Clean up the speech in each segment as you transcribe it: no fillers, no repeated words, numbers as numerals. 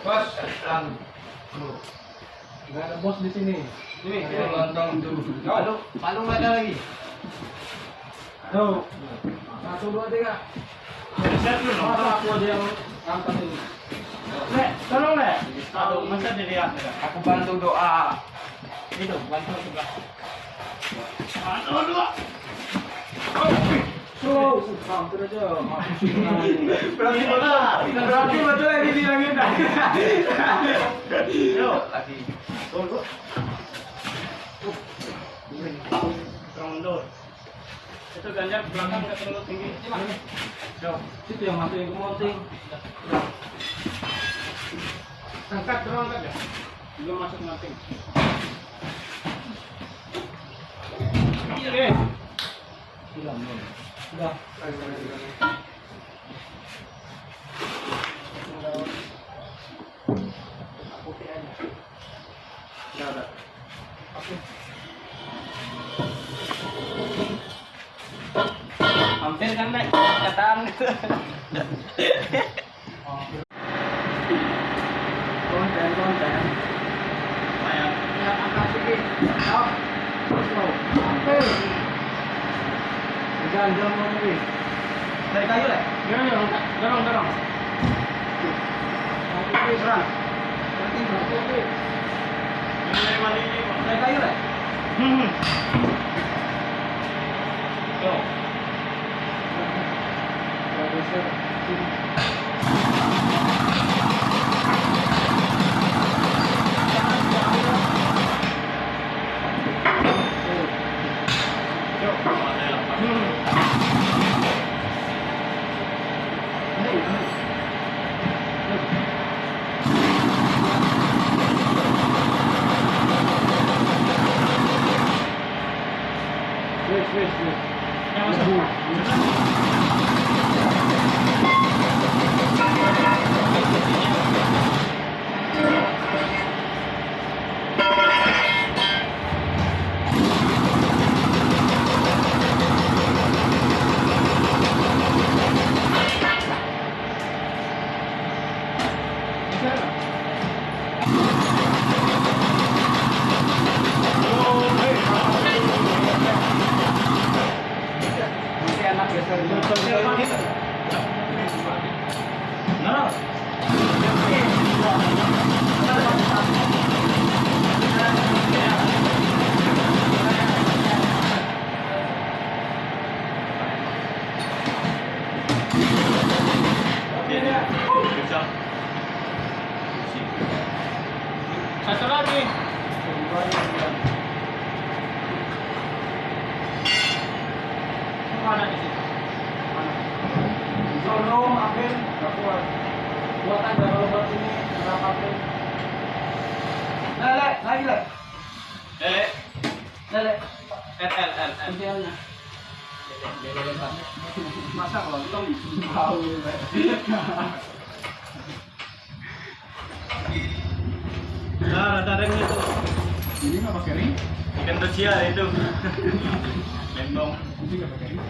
Bos. Nggak ada bos di sini. Ini lontong dulu. Palung ada lagi. Tuh. 1, 2, 3. Masa aku aja yang angkat ini. Lek, tolong Lek. Aduh, masa dilihat. Aku bantu doa. Itu bantu sebelah. Aduh, dua. So, hampir aja. Berarti betul yang dibilangin dah. Yo, lagi. Tunggu. Terang mundur. Itu ganjar belakang nggak terlalu tinggi. Yo, Itu yang masuk yang kemonting. angkat terang angkat ya. Belum masuk nanti. Iya. Hilang belum? Sudah. Ada. Oke. Hampir kan Nek, kataan. Konten. Lumayan. Ya, angkat sedikit. Up. Slow. Hampir. Jangan mau ini. Dari kayu Lek. Dorong. Oke, serang. Nanti oke. Ini dari mana ini? Dari kayu Lek. Yo. Ya, geser. Sini. Yo. Wes. Yang masuk. Nanti anak geser. Nah. Bisa. Satu lagi. Mana di situ? Tolong ambil, nggak kuat. Buat aja kalau buat ini berapa ambil? Lele, lagi Lele. Lele. Lele, L. idealnya. Masa kalau belum Tahu. Nah, ada remnya tuh. Ini nggak pakai ring? Ikan Rusia itu. Lembong. Ini nggak pakai ring?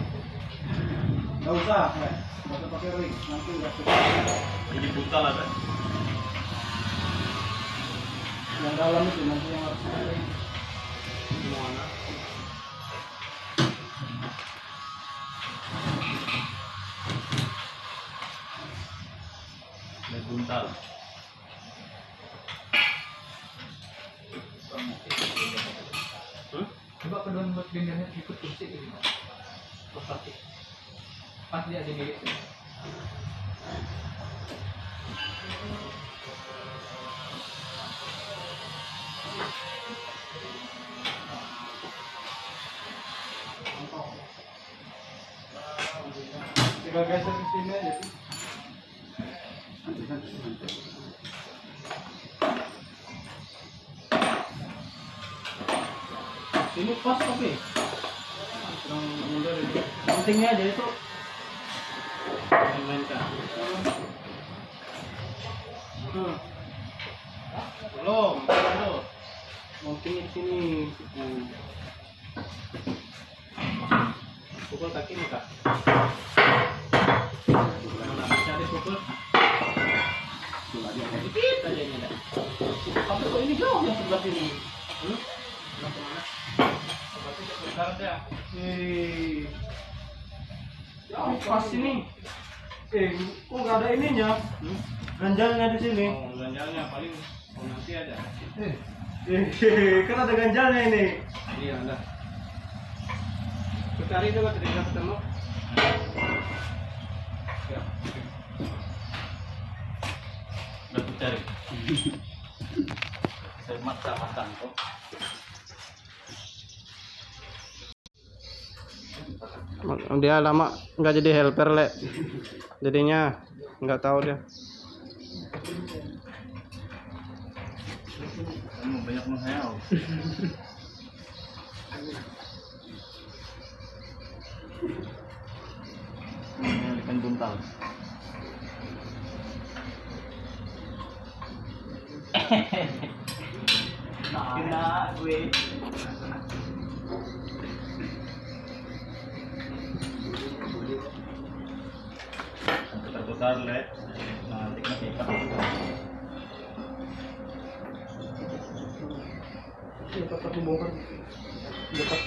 Nggak usah, nggak usah pakai ring. Nanti nggak suka. Jadi brutal ada. Yang dalam itu nanti yang harus pakai ring. Gimana? Udah buntal. Coba kedua buat gendernya ikut kursi gitu. Pasti. Pas dia di diri. Tinggal geser ke sini aja sih. Ini pas oke. Yang mundur ini. Pentingnya aja itu Mainkan. Belum. mountingnya di sini. Pukul kaki muka. Mana bisa dipukul? Dikit aja ini dah. Tapi kok ini jauh yang sebelah sini? Bentar ya. Ya, pas ini. Kok nggak ada ininya? Ganjalnya di sini. Oh, ganjalnya paling nanti ada. Kan ada ganjalnya ini. Iya, ada. Cari coba tidak ketemu. Ya. Udah aku cari. Saya matang kok. Dia lama nggak jadi helper le, jadinya nggak tahu dia. Kamu banyak menghayal. Ikan buntal. Kena gue. Putar-putar le. Nanti kena ikan. Dapat dibongkar. Dapat.